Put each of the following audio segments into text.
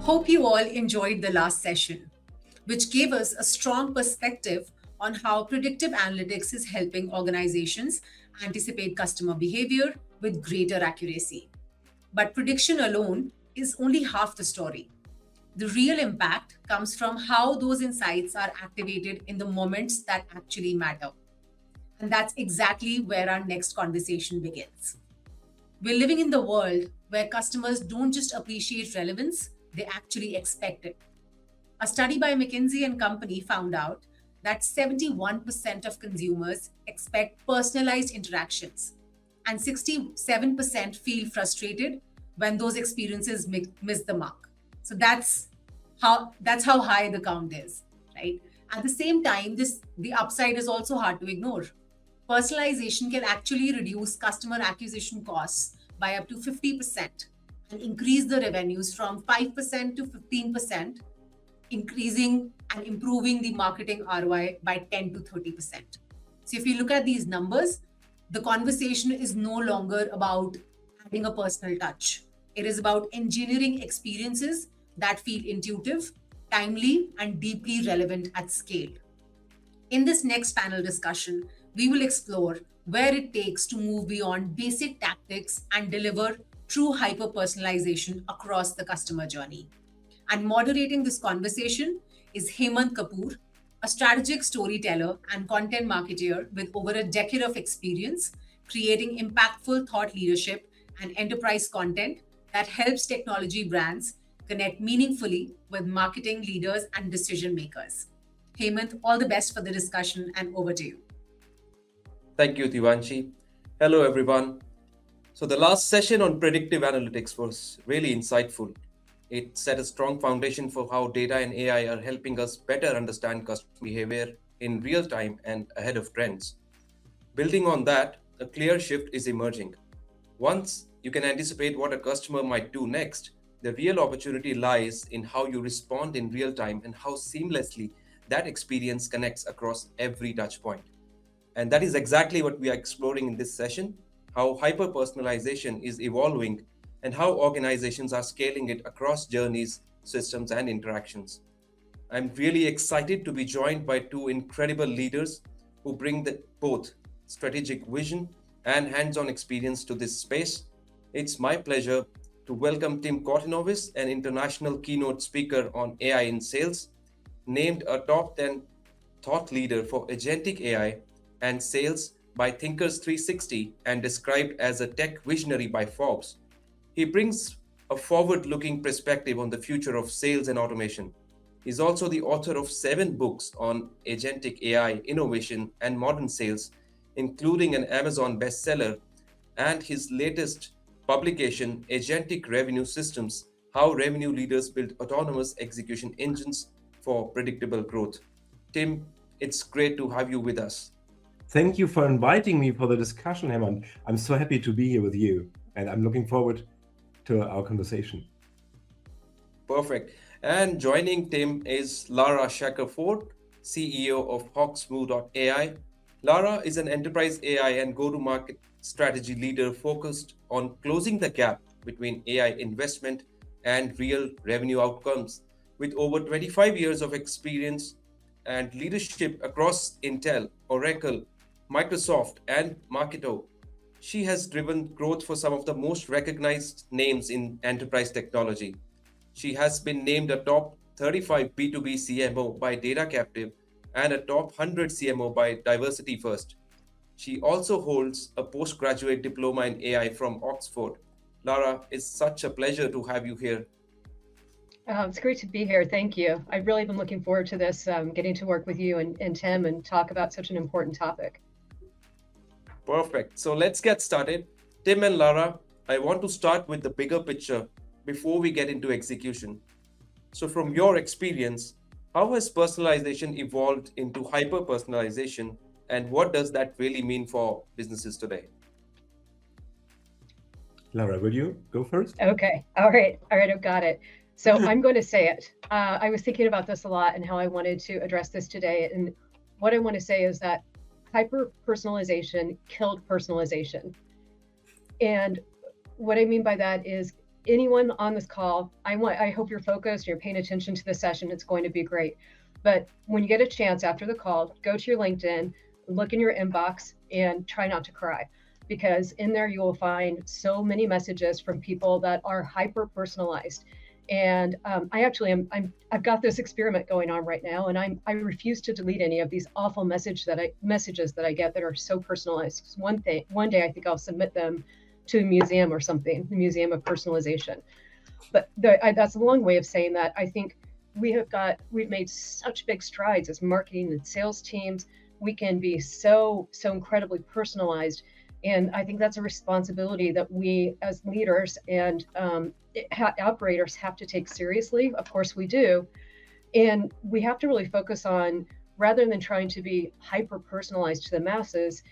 Hope you all enjoyed the last session, which gave us a strong perspective on how predictive analytics is helping organizations anticipate customer behavior with greater accuracy. But prediction alone is only half the story. The real impact comes from how those insights are activated in the moments that actually matter. And that's exactly where our next conversation begins. We're living in the world where customers don't just appreciate relevance, they actually expect it. A study by McKinsey and Company found out that 71% of consumers expect personalized interactions, and 67% feel frustrated when those experiences miss the mark. So that's how high the count is, right? At the same time, the upside is also hard to ignore. Personalization can actually reduce customer acquisition costs by up to 50% and increase the revenues from 5% to 15%, increasing and improving the marketing ROI by 10 to 30%. So if you look at these numbers, the conversation is no longer about adding a personal touch. It is about engineering experiences that feel intuitive, timely, and deeply relevant at scale. In this next panel discussion, we will explore where it takes to move beyond basic tactics and deliver true hyper-personalization across the customer journey. And moderating this conversation is Hemant Kapoor, a strategic storyteller and content marketer with over a decade of experience creating impactful thought leadership and enterprise content that helps technology brands connect meaningfully with marketing leaders and decision makers. Hemant, all the best for the discussion and over to you. Thank you, Divanshi. Hello, everyone. So the last session on predictive analytics was really insightful. It set a strong foundation for how data and AI are helping us better understand customer behavior in real time and ahead of trends. Building on that, a clear shift is emerging. Once you can anticipate what a customer might do next, the real opportunity lies in how you respond in real time and how seamlessly that experience connects across every touch point. And that is exactly what we are exploring in this session, how hyper-personalization is evolving and how organizations are scaling it across journeys, systems, and interactions. I'm really excited to be joined by two incredible leaders who bring both strategic vision and hands-on experience to this space. It's my pleasure to welcome Tim Cortinovis, an international keynote speaker on AI in sales, named a top 10 thought leader for Agentic AI and sales by Thinkers 360 and described as a tech visionary by Forbes. He brings a forward-looking perspective on the future of sales and automation. He's also the author of 7 books on Agentic AI, innovation, and modern sales, including an Amazon bestseller, and his latest publication, Agentic Revenue Systems, How Revenue Leaders Build Autonomous Execution Engines for Predictable Growth. Tim, it's great to have you with us. Thank you for inviting me for the discussion, Hemant. I'm so happy to be here with you, and I'm looking forward to our conversation. Perfect. And joining Tim is Lara Shackelford, CEO of Hawksmoor.ai. Lara is an enterprise AI and go-to-market strategy leader focused on closing the gap between AI investment and real revenue outcomes. With over 25 years of experience and leadership across Intel, Oracle, Microsoft, and Marketo, she has driven growth for some of the most recognized names in enterprise technology. She has been named a top 35 B2B CMO by Data Captive and a top 100 CMO by Diversity First. She also holds a postgraduate diploma in AI from Oxford. Lara, it's such a pleasure to have you here. It's great to be here. Thank you. I've really been looking forward to this, getting to work with you and Tim and talk about such an important topic. Perfect. So let's get started. Tim and Lara, I want to start with the bigger picture before we get into execution. So from your experience, how has personalization evolved into hyper-personalization, and what does that really mean for businesses today? Lara, will you go first? Okay. All right. I've got it. So I'm going to say it. I was thinking about this a lot and how I wanted to address this today. And what I want to say is that hyper-personalization killed personalization. And what I mean by that is anyone on this call, I hope you're focused, you're paying attention to the session. It's going to be great. But when you get a chance after the call, go to your LinkedIn, look in your inbox, and try not to cry, because in there you will find so many messages from people that are hyper personalized. And I actually I've got this experiment going on right now, and I refuse to delete any of these awful messages that I get that are so personalized. One day I think I'll submit them to a museum or something, the Museum of Personalization. But that's a long way of saying that I think we've made such big strides as marketing and sales teams. We can be so incredibly personalized, and I think that's a responsibility that we as leaders and operators have to take seriously. Of course we do, and we have to really focus on, rather than trying to be hyper personalized to the masses,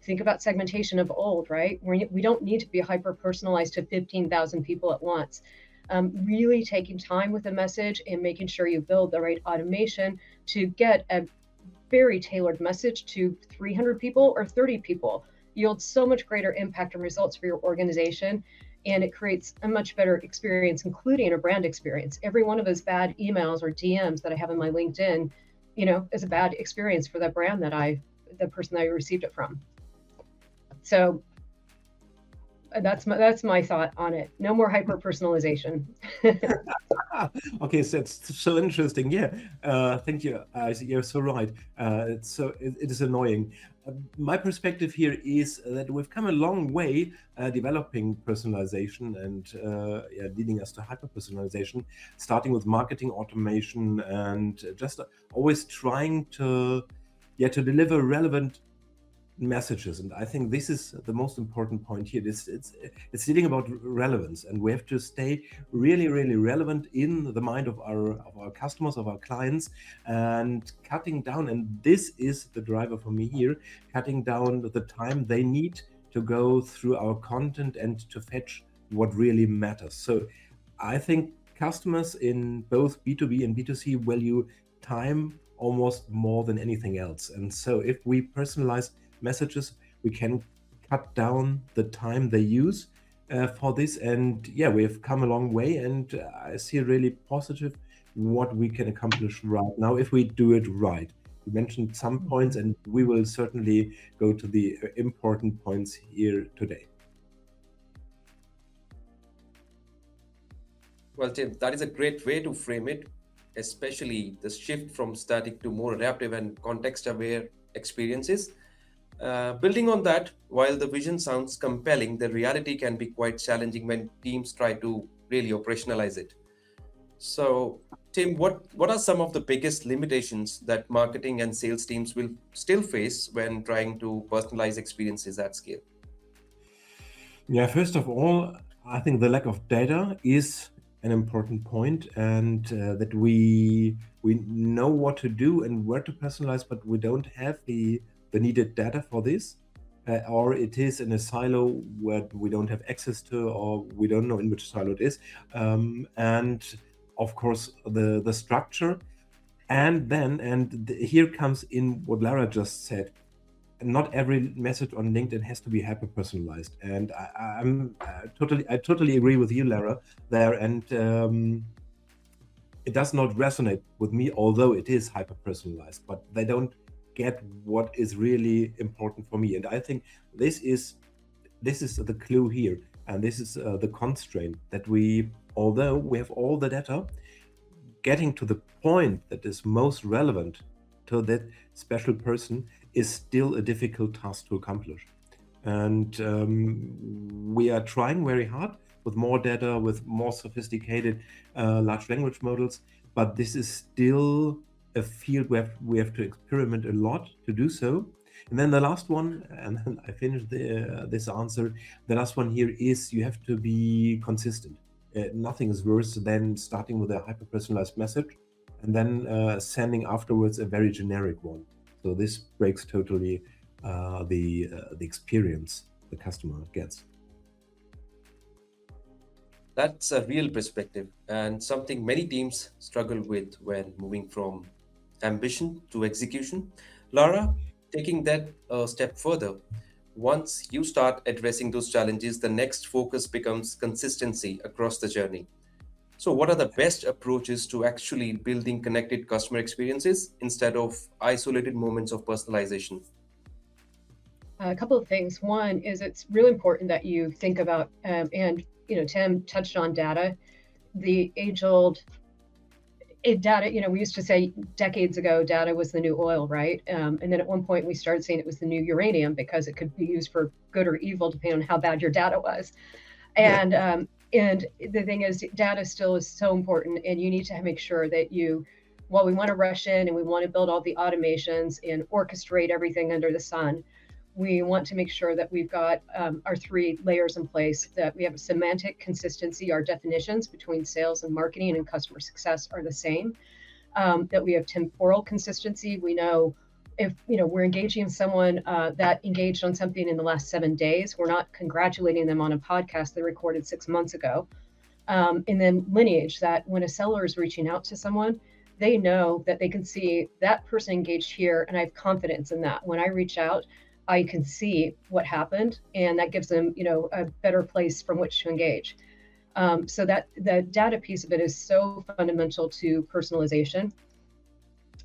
think about segmentation of old, right? We don't need to be hyper personalized to 15,000 people at once. Really taking time with a message and making sure you build the right automation to get a very tailored message to 300 people or 30 people yields so much greater impact and results for your organization. And it creates a much better experience, including a brand experience. Every one of those bad emails or DMs that I have in my LinkedIn, is a bad experience for that brand the person that I received it from. So that's my thought on it. No more hyper personalization. Okay, so it's so interesting. Yeah, thank you. You're so right. It is annoying. My perspective here is that we've come a long way developing personalization and leading us to hyper personalization, starting with marketing automation and just always trying to deliver relevant messages. And I think this is the most important point here. It's dealing about relevance, and we have to stay really relevant in the mind of our customers, of our clients, and cutting down, and this is the driver for me here, cutting down the time they need to go through our content and to fetch what really matters. So I think customers in both B2B and B2C value time almost more than anything else. And so if we personalize messages, we can cut down the time they use for this. And yeah, we have come a long way, and I see really positive what we can accomplish right now if we do it right. You mentioned some points, and we will certainly go to the important points here today. Well, Tim, that is a great way to frame it, especially the shift from static to more adaptive and context-aware experiences. Building on that, while the vision sounds compelling, the reality can be quite challenging when teams try to really operationalize it. So, Tim, what are some of the biggest limitations that marketing and sales teams will still face when trying to personalize experiences at scale? Yeah, first of all, I think the lack of data is an important point, and that we know what to do and where to personalize, but we don't have the needed data for this, or it is in a silo where we don't have access to, or we don't know in which silo it is. And of course, the structure. And here comes in what Lara just said. Not every message on LinkedIn has to be hyper personalized. And I totally agree with you, Lara, there. And it does not resonate with me, although it is hyper personalized, but they don't get what is really important for me. And I think this is the clue here, and this is the constraint that although we have all the data, getting to the point that is most relevant to that special person is still a difficult task to accomplish. And we are trying very hard with more data, with more sophisticated large language models, but this is still a field where we have to experiment a lot to do so. And then the last one, and then I finished this answer, the last one here is you have to be consistent. Nothing is worse than starting with a hyper-personalized message and then sending afterwards a very generic one. So this breaks totally the experience the customer gets. That's a real perspective and something many teams struggle with when moving from ambition to execution. Lara, taking that a step further, Once you start addressing those challenges, the next focus becomes consistency across the journey. So, what are the best approaches to actually building connected customer experiences instead of isolated moments of personalization? A couple of things. One is it's really important that you think about, and Tim touched on data, the age-old data. We used to say decades ago, data was the new oil, right? And then at one point we started saying it was the new uranium because it could be used for good or evil depending on how bad your data was. And and the thing is, data still is so important, and you need to make sure that while we want to rush in and we want to build all the automations and orchestrate everything under the sun, we want to make sure that we've got our 3 layers in place, that we have a semantic consistency, our definitions between sales and marketing and customer success are the same, that we have temporal consistency. We know if we're engaging someone that engaged on something in the last 7 days, we're not congratulating them on a podcast they recorded 6 months ago. And then lineage, that when a seller is reaching out to someone, they know that they can see that person engaged here, and I have confidence in that. When I reach out, I can see what happened, and that gives them, a better place from which to engage. So that the data piece of it is so fundamental to personalization.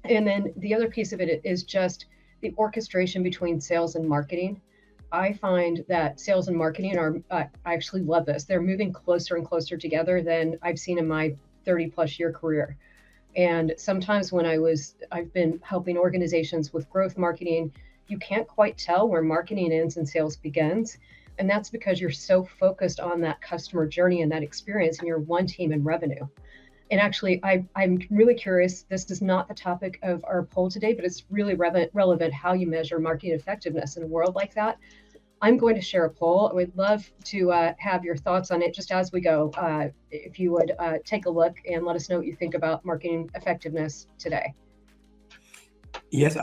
And then the other piece of it is just the orchestration between sales and marketing. I find that sales and marketing I actually love this. They're moving closer and closer together than I've seen in my 30+ year career. And sometimes when I've been helping organizations with growth marketing, you can't quite tell where marketing ends and sales begins. And that's because you're so focused on that customer journey and that experience, and you're one team in revenue. And actually, I'm really curious, this is not the topic of our poll today, but it's really relevant how you measure marketing effectiveness in a world like that. I'm going to share a poll. I would love to have your thoughts on it just as we go. If you would take a look and let us know what you think about marketing effectiveness today. Yes,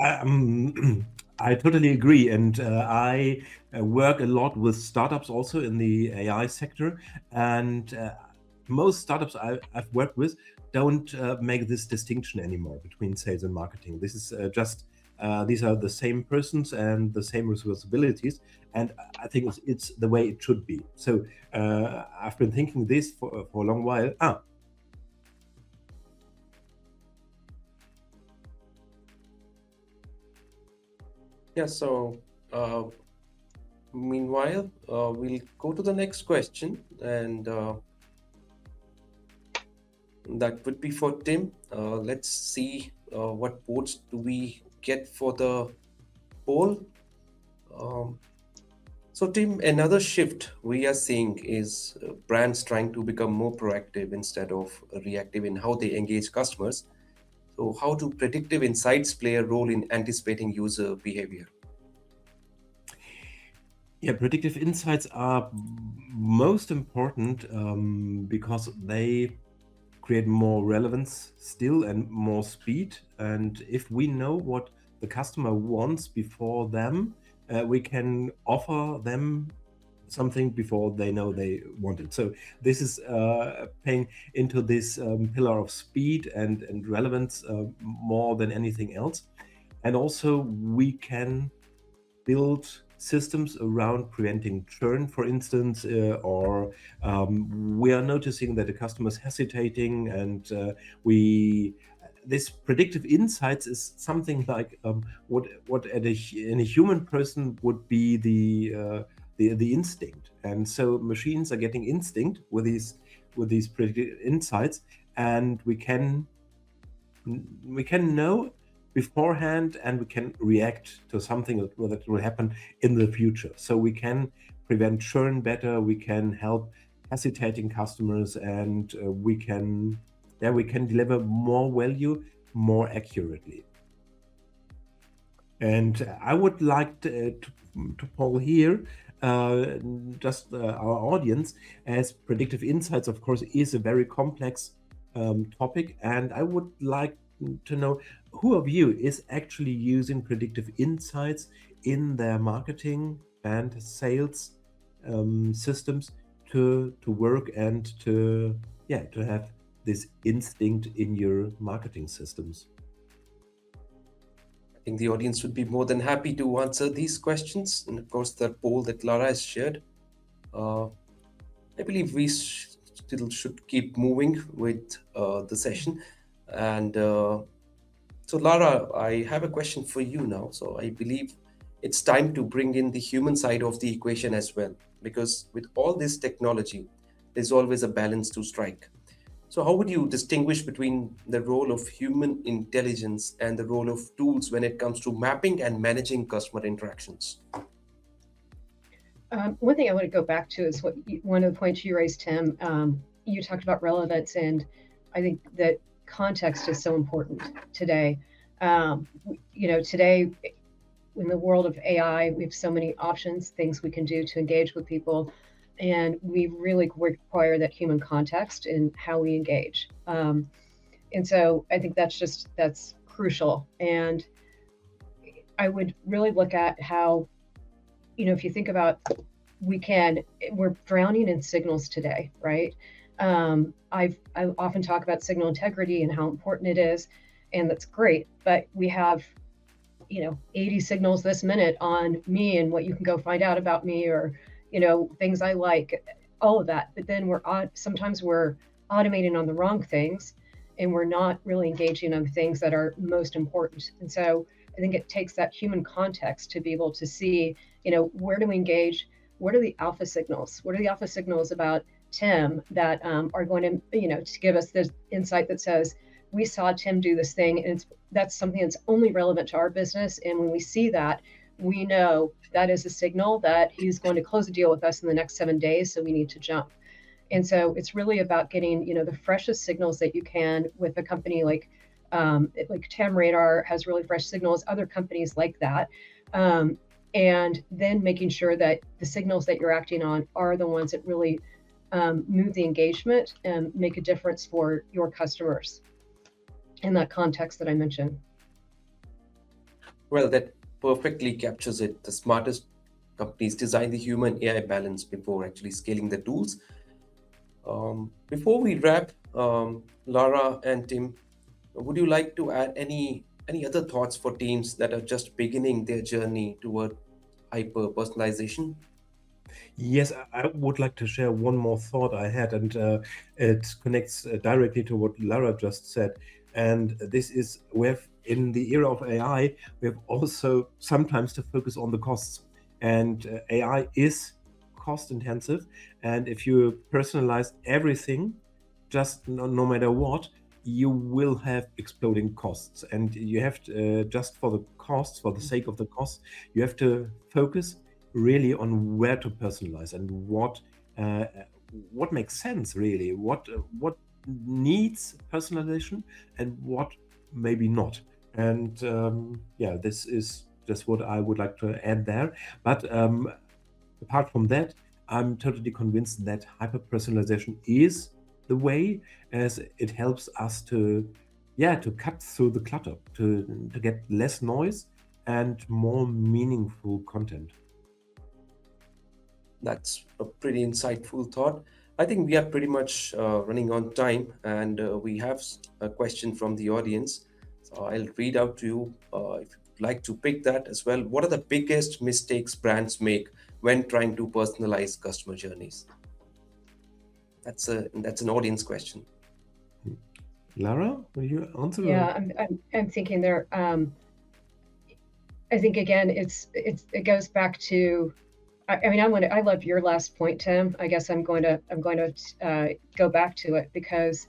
I totally agree. And I work a lot with startups also in the AI sector. And most startups I've worked with don't make this distinction anymore between sales and marketing. This is just, these are the same persons and the same responsibilities. And I think it's the way it should be. So I've been thinking this for a long while. Yeah, so meanwhile, we'll go to the next question, and that would be for Tim. Let's see what votes do we get for the poll. So, Tim, another shift we are seeing is brands trying to become more proactive instead of reactive in how they engage customers. So, how do predictive insights play a role in anticipating user behavior? Yeah, predictive insights are most important because they create more relevance still and more speed. And if we know what the customer wants before them, we can offer them something before they know they want it. So this is paying into this pillar of speed and relevance more than anything else. And also we can build systems around preventing churn, for instance, or we are noticing that the customer is hesitating, and this predictive insights is something like what in a human person would be the instinct, and so machines are getting instinct with these predictive insights, and we can know beforehand, and we can react to something that will happen in the future. So we can prevent churn better, we can help hesitating customers, and we can deliver more value more accurately. And I would like to poll here just our audience, as predictive insights, of course, is a very complex topic, and I would like to know who of you is actually using predictive insights in their marketing and sales systems to work and to have this instinct in your marketing systems. think the audience would be more than happy to answer these questions. And of course, the poll that Lara has shared. Uh, I believe we still should keep moving with the session. And so, Lara, I have a question for you now. So, I believe it's time to bring in the human side of the equation as well, because with all this technology, there's always a balance to strike. So, how would you distinguish between the role of human intelligence and the role of tools when it comes to mapping and managing customer interactions? One thing I want to go back to is one of the points you raised, Tim. You talked about relevance, and I think that context is so important today. Today in the world of AI, we have so many options, things we can do to engage with people, and we really require that human context in how we engage. And so I think that's crucial. And I would really look at how, if you think about, we're drowning in signals today, right? I often talk about signal integrity and how important it is, and that's great. But we have, 80 signals this minute on me and what you can go find out about me, or, things I like, all of that. But then sometimes we're automating on the wrong things, and we're not really engaging on the things that are most important. And so I think it takes that human context to be able to see, where do we engage? What are the alpha signals? What are the alpha signals about Tim that are going to give us this insight that says, we saw Tim do this thing, and that's something that's only relevant to our business. And when we see that, we know that is a signal that he's going to close a deal with us in the next 7 days. So we need to jump. And so it's really about getting, the freshest signals that you can with a company like Tam Radar has really fresh signals, other companies like that. And then making sure that the signals that you're acting on are the ones that really move the engagement and make a difference for your customers in that context that I mentioned. Well, that perfectly captures it. The smartest companies design the human AI balance before actually scaling the tools. Before we wrap, Lara and Tim, would you like to add any other thoughts for teams that are just beginning their journey toward hyper personalization? Yes, I would like to share one more thought I had, and it connects directly to what Lara just said. And this is, in the era of AI, we have also sometimes to focus on the costs. And AI is cost intensive. And if you personalize everything, just no matter what, you will have exploding costs. And you have to, just for the costs, for the sake of the costs, you have to focus really on where to personalize and what makes sense really, what needs personalization and what maybe not. And this is just what I would like to add there. But apart from that, I'm totally convinced that hyper-personalization is the way, as it helps us to cut through the clutter, to get less noise and more meaningful content. That's a pretty insightful thought. I think we are pretty much running on time, and we have a question from the audience. So I'll read out to you if you'd like to pick that as well. What are the biggest mistakes brands make when trying to personalize customer journeys? That's an audience question. Lara, will you answer? Yeah, I'm thinking there. I think again, it goes back to. I love your last point, Tim. I guess I'm going to go back to it because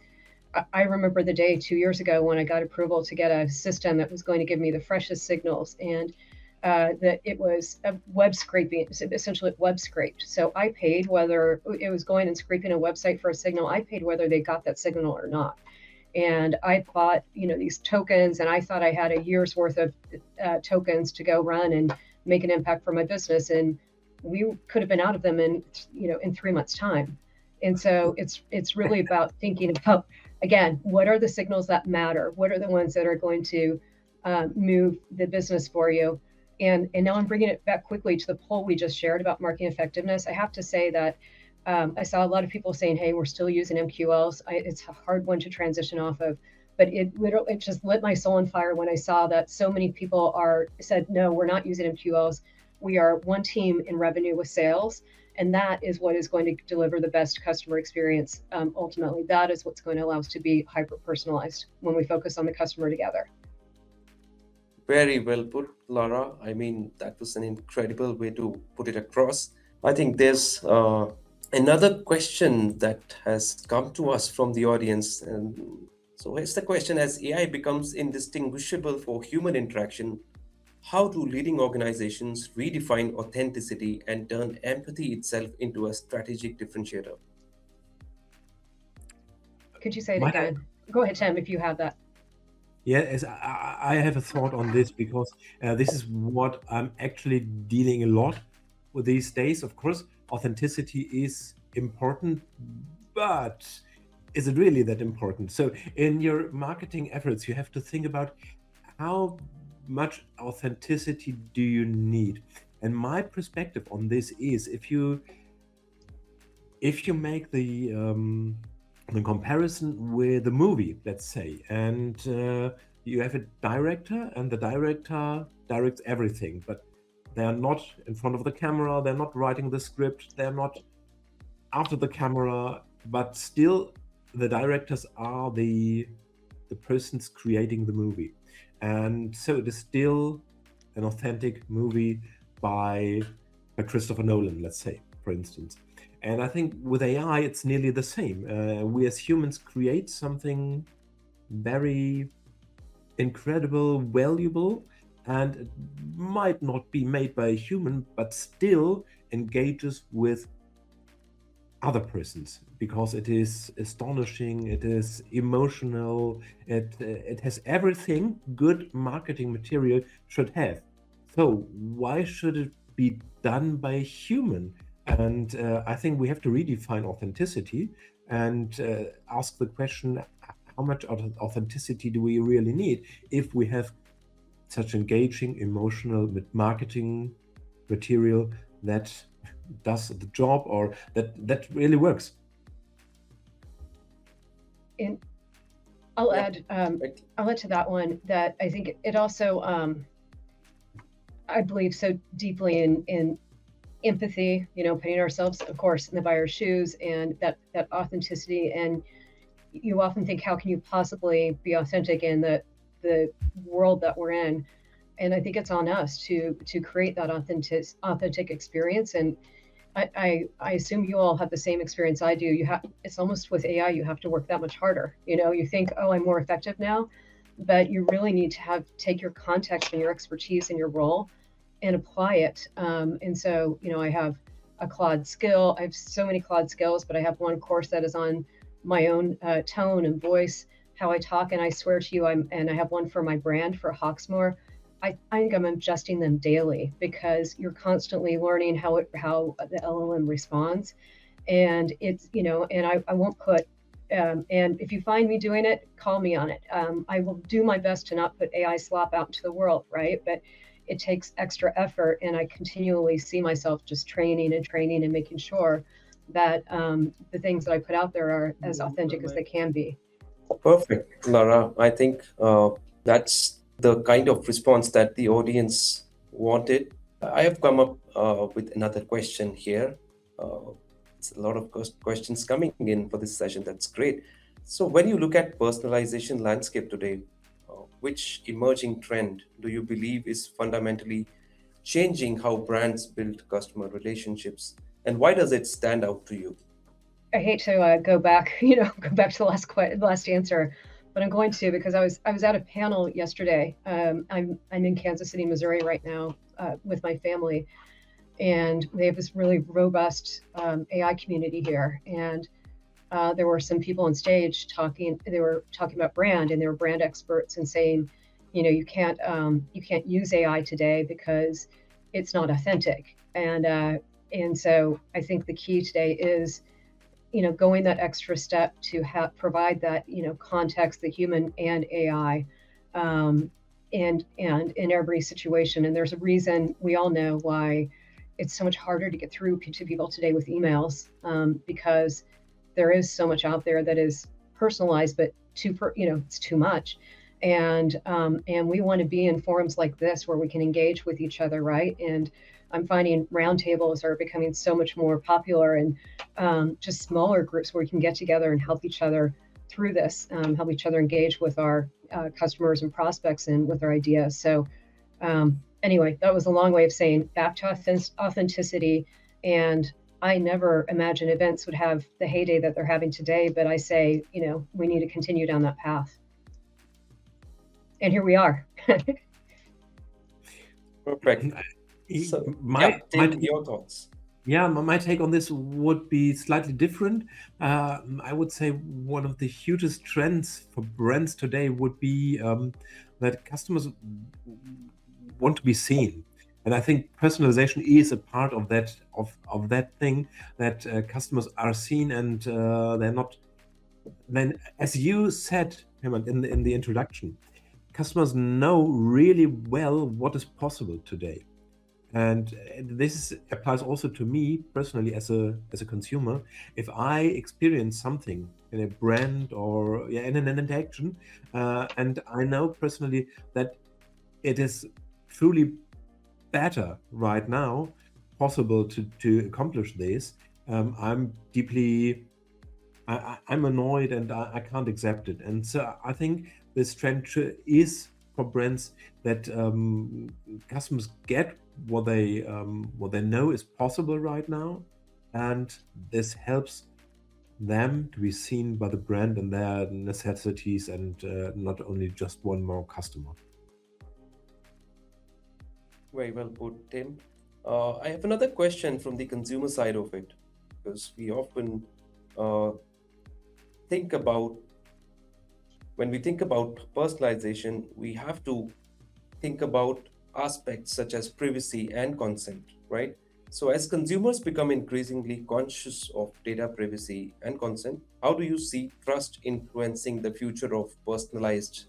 I remember the day 2 years ago when I got approval to get a system that was going to give me the freshest signals, and that it was a web scraping, essentially web scraped. So I paid whether it was going and scraping a website for a signal. I paid whether they got that signal or not. And I bought, these tokens, and I thought I had a year's worth of tokens to go run and make an impact for my business. And we could have been out of them in 3 months' time. And so it's really about thinking about, again, what are the signals that matter? What are the ones that are going to move the business for you? And now I'm bringing it back quickly to the poll we just shared about marketing effectiveness. I have to say that I saw a lot of people saying, hey, we're still using MQLs. It's a hard one to transition off of. but it just lit my soul on fire when I saw that so many people said, no, we're not using MQLs. We are one team in revenue with sales. And that is what is going to deliver the best customer experience. Ultimately, that is what's going to allow us to be hyper-personalized when we focus on the customer together. Very well put, Lara. I mean, that was an incredible way to put it across. I think there's another question that has come to us from the audience. And so here's the question: as AI becomes indistinguishable for human interaction, how do leading organizations redefine authenticity and turn empathy itself into a strategic differentiator? Could you say it Might I- again? Go ahead, Tim, if you have that. Yes, I have a thought on this because this is what I'm actually dealing a lot with these days. Of course, authenticity is important, but is it really that important? So in your marketing efforts, you have to think about how much authenticity do you need? And my perspective on this is if you make the comparison with a movie, let's say, and you have a director, and the director directs everything, but they are not in front of the camera, they're not writing the script, they're not after the camera, but still the directors are the persons creating the movie. And so it is still an authentic movie by Christopher Nolan, let's say, for instance. And I think with AI, it's nearly the same. We as humans create something very incredible, valuable, and it might not be made by a human, but still engages with other persons because it is astonishing, it is emotional, it has everything good marketing material should have. So why should it be done by a human? And I think we have to redefine authenticity and ask the question, how much authenticity do we really need if we have such engaging, emotional marketing material that does the job or that really works? And I'll add to that one that I think it also, I believe so deeply in empathy, putting ourselves, of course, in the buyer's shoes, and that authenticity. And you often think, how can you possibly be authentic in the world that we're in? And I think it's on us to create that authentic experience. And I assume you all have the same experience I do. It's almost with AI, you have to work that much harder. You think, oh, I'm more effective now, but you really need to take your context and your expertise in your role and apply it. And so, I have a Claude skill. I have so many Claude skills, but I have one course that is on my own tone and voice, how I talk. And I swear to you, and I have one for my brand for Hawksmoor. I think I'm adjusting them daily because you're constantly learning how the LLM responds. And it's, and I won't put, and if you find me doing it, call me on it. I will do my best to not put AI slop out into the world, right? But it takes extra effort, and I continually see myself just training and making sure that the things that I put out there are as authentic as they can be. Perfect, Lara. I think that's the kind of response that the audience wanted. I have come up with another question here. It's a lot of questions coming in for this session. That's great. So when you look at personalization landscape today, which emerging trend do you believe is fundamentally changing how brands build customer relationships, and why does it stand out to you? I hate to go back to the last answer, but I'm going to, because I was at a panel yesterday. I'm in Kansas City, Missouri right now with my family, and they have this really robust AI community here. And there were some people on stage talking. They were talking about brand, and they were brand experts, and saying, you can't use AI today because it's not authentic. And so I think the key today is, going that extra step to provide that, context, the human and AI, and in every situation. And there's a reason, we all know why it's so much harder to get through to people today with emails, because there is so much out there that is personalized, but it's too much. And we want to be in forums like this where we can engage with each other, right? And I'm finding roundtables are becoming so much more popular, and just smaller groups where we can get together and help each other through this, help each other engage with our customers and prospects and with our ideas. So anyway, that was a long way of saying back to authenticity. And I never imagined events would have the heyday that they're having today, but I say, we need to continue down that path. And here we are. Perfect. So, Tim, your thoughts? Yeah, my take on this would be slightly different. I would say one of the hugest trends for brands today would be that customers want to be seen. And I think personalization is a part of that of that thing, that customers are seen and they're not. Then, as you said, Hemant, in the introduction, customers know really well what is possible today. And this applies also to me personally as a consumer. If I experience something in a brand or in an interaction, and I know personally that it is truly better right now possible to accomplish this, I'm deeply I'm annoyed and I can't accept it. And so I think this trend is for brands that customers get what they know is possible right now, and this helps them to be seen by the brand and their necessities, and not only just one more customer. Very well put, Tim. I have another question from the consumer side of it, because we often think about, when we think about personalization, we have to think about aspects such as privacy and consent, right? So as consumers become increasingly conscious of data privacy and consent, how do you see trust influencing the future of personalized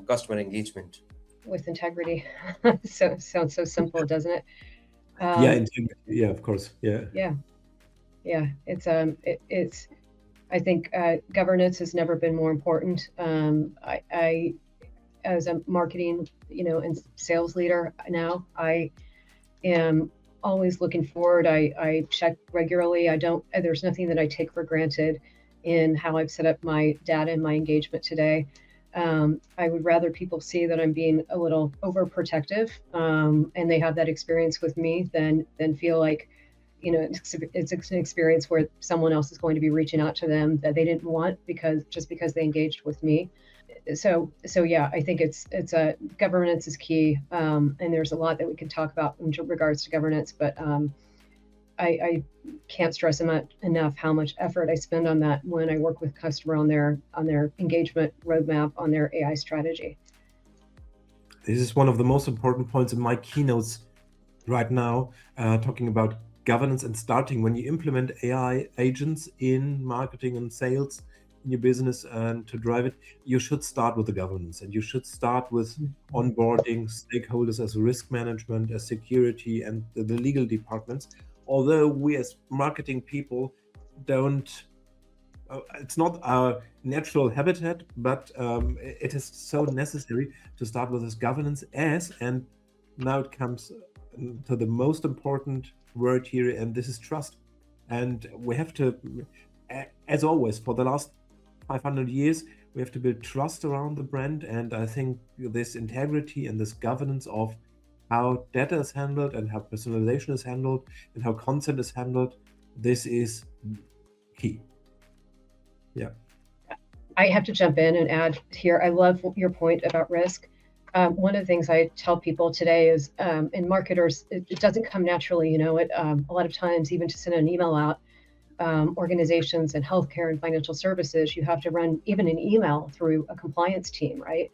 customer engagement? With integrity. So sounds so simple, doesn't it? Integrity. Yeah, of course. Yeah. It's I think governance has never been more important. I as a marketing, and sales leader now, I am always looking forward. I check regularly. There's nothing that I take for granted in how I've set up my data and my engagement today. I would rather people see that I'm being a little overprotective, and they have that experience with me than feel like, it's an experience where someone else is going to be reaching out to them that they didn't want because they engaged with me. So yeah, I think it's governance is key, and there's a lot that we could talk about in regards to governance, but I can't stress enough how much effort I spend on that when I work with customer on their engagement roadmap, on their AI strategy. This is one of the most important points in my keynotes right now, talking about governance and starting when you implement AI agents in marketing and sales in your business and to drive it, you should start with the governance, and you should start with onboarding stakeholders as risk management, as security, and the legal departments. Although we as marketing people don't, it's not our natural habitat, but it is so necessary to start with this governance and now it comes to the most important word here, and this is trust. And we have to, as always, for the last 500 years, we have to build trust around the brand. And I think this integrity and this governance of how data is handled and how personalization is handled and how consent is handled, this is key. Yeah. I have to jump in and add here, I love your point about risk. One of the things I tell people today is, in marketers, it doesn't come naturally, a lot of times, even to send an email out, organizations in healthcare and financial services, you have to run even an email through a compliance team, right?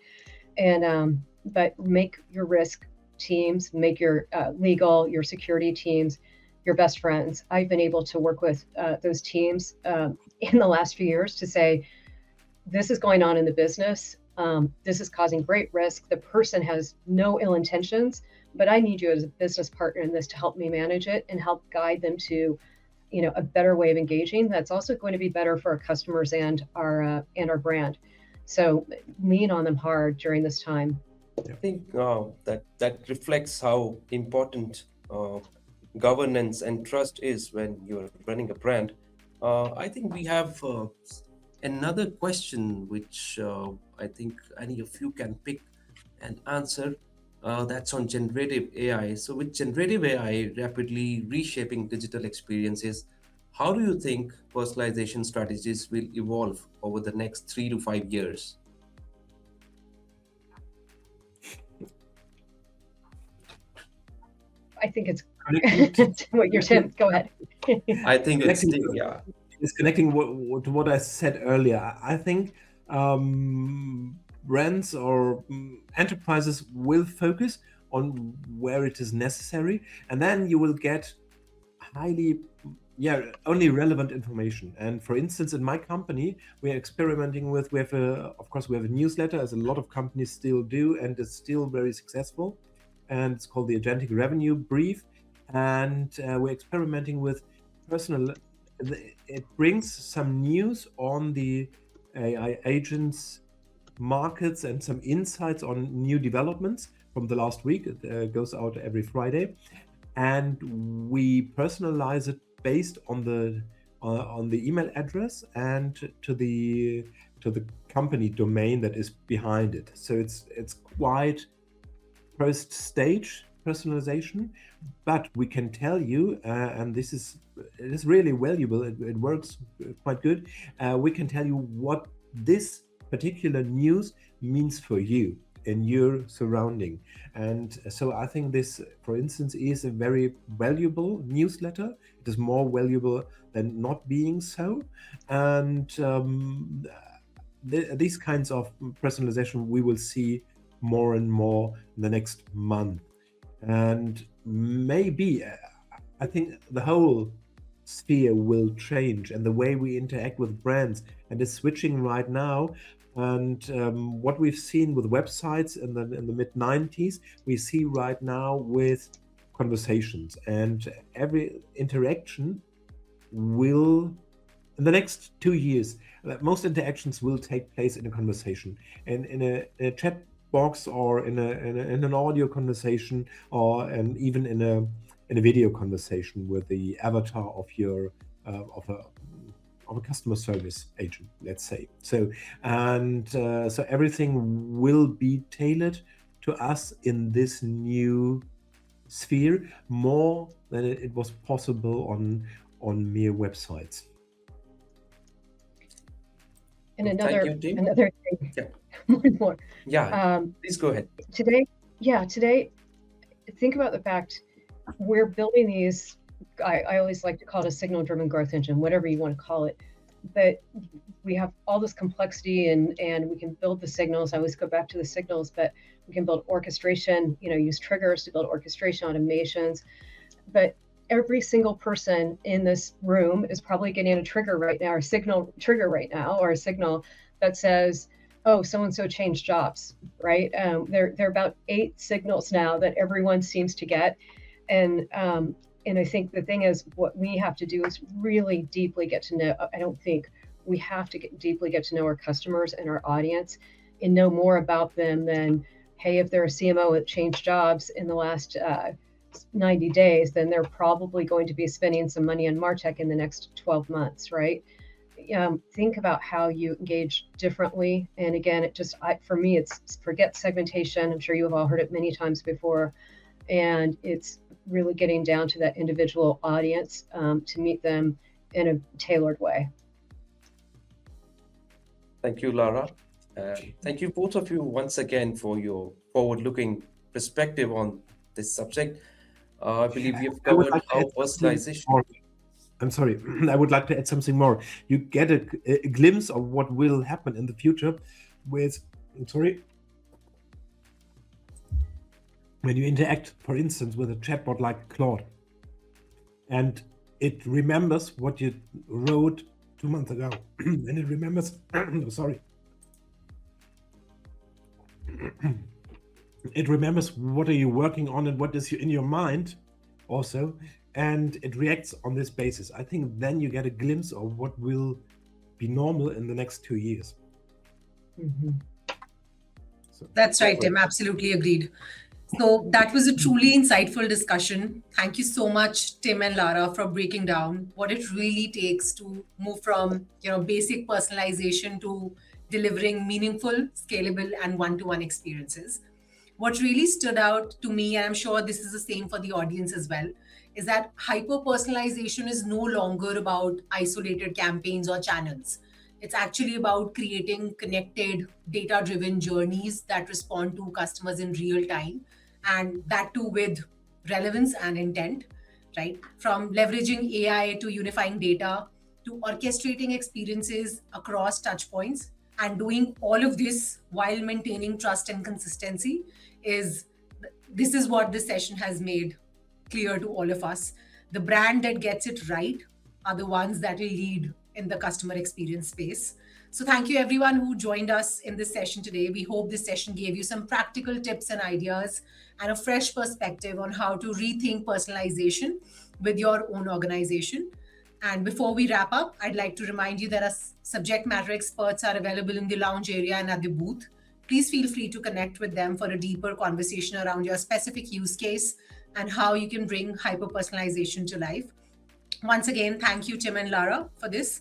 And but make your risk teams, make your legal, your security teams, your best friends. I've been able to work with those teams in the last few years to say, this is going on in the business. This is causing great risk. The person has no ill intentions, but I need you as a business partner in this to help me manage it and help guide them to, a better way of engaging. That's also going to be better for our customers and our brand. So lean on them hard during this time. I think that reflects how important governance and trust is when you're running a brand. I think we have another question which I think any of you can pick and answer. That's on generative AI. So, with generative AI rapidly reshaping digital experiences, how do you think personalization strategies will evolve over the next 3 to 5 years? I think it's Connecting what you're saying. Go ahead. I think it's connecting to, yeah. it's connecting to what I said earlier. I think brands or enterprises will focus on where it is necessary, and then you will get highly only relevant information. And for instance, in my company, we are experimenting with, of course we have a newsletter, as a lot of companies still do, and it's still very successful, and it's called the Agentic Revenue Brief. And we're experimenting with it brings some news on the AI agents markets and some insights on new developments from the last week. It goes out every Friday, and we personalize it based on the email address and to the company domain that is behind it. So it's quite first stage personalization, but we can tell you, and it is really valuable. It works quite good. We can tell you what this particular news means for you in your surrounding. And so I think this, for instance, is a very valuable newsletter. It is more valuable than not being so. And these kinds of personalization we will see more and more in the next month. And maybe I think the whole sphere will change, and the way we interact with brands, and is switching right now. And what we've seen with websites in the mid-90s, we see right now with conversations, and every interaction will, in the next 2 years, most interactions will take place in a conversation, and in a chat box, or in an audio conversation, or even in a video conversation with the avatar of your of a customer service agent, let's say. So so everything will be tailored to us in this new sphere, more than it was possible on mere websites. And Thank another you, Tim. another thing, Yeah. one more. Yeah, please go ahead. Today, think about the fact we're building these. I always like to call it a signal-driven growth engine, whatever you want to call it. But we have all this complexity, and we can build the signals. I always go back to the signals, but we can build orchestration. Use triggers to build orchestration automations. But every single person in this room is probably getting a trigger right now, or a signal trigger right now, or a signal that says, oh, so-and-so changed jobs, right? There are about 8 signals now that everyone seems to get. And I think the thing is, what we have to do is really deeply get to know. I don't think we have to deeply get to know our customers and our audience and know more about them than, hey, if they're a CMO that changed jobs in the last 90 days, then they're probably going to be spending some money on MarTech in the next 12 months, right? Think about how you engage differently. And again, for me, it's forget segmentation. I'm sure you have all heard it many times before. And it's really getting down to that individual audience to meet them in a tailored way. Thank you, Lara. Thank you, both of you, once again for your forward-looking perspective on this subject. I believe we have covered how personalization. I'm sorry, I would like to add something more. You get a glimpse of what will happen in the future with, when you interact, for instance, with a chatbot like Claude, and it remembers what you wrote 2 months ago, and it remembers, it remembers what are you working on and what is in your mind also, and it reacts on this basis. I think then you get a glimpse of what will be normal in the next 2 years. So That's right, Tim. Absolutely agreed. So that was a truly insightful discussion. Thank you so much, Tim and Lara, for breaking down what it really takes to move from basic personalization to delivering meaningful, scalable, and one-to-one experiences. What really stood out to me, and I'm sure this is the same for the audience as well, is that hyper personalization is no longer about isolated campaigns or channels. It's actually about creating connected, data driven journeys that respond to customers in real time, and that too with relevance and intent, right? From leveraging AI to unifying data to orchestrating experiences across touch points, and doing all of this while maintaining trust and consistency is this is what this session has made clear to all of us. The brand that gets it right are the ones that will lead in the customer experience space. So thank you everyone who joined us in this session today. We hope this session gave you some practical tips and ideas and a fresh perspective on how to rethink personalization with your own organization. And before we wrap up, I'd like to remind you that our subject matter experts are available in the lounge area and at the booth. Please feel free to connect with them for a deeper conversation around your specific use case and how you can bring hyper personalization to life. Once again, thank you, Tim and Lara, for this.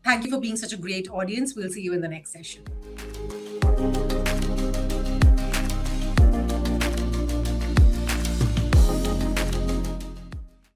Thank you for being such a great audience. We'll see you in the next session.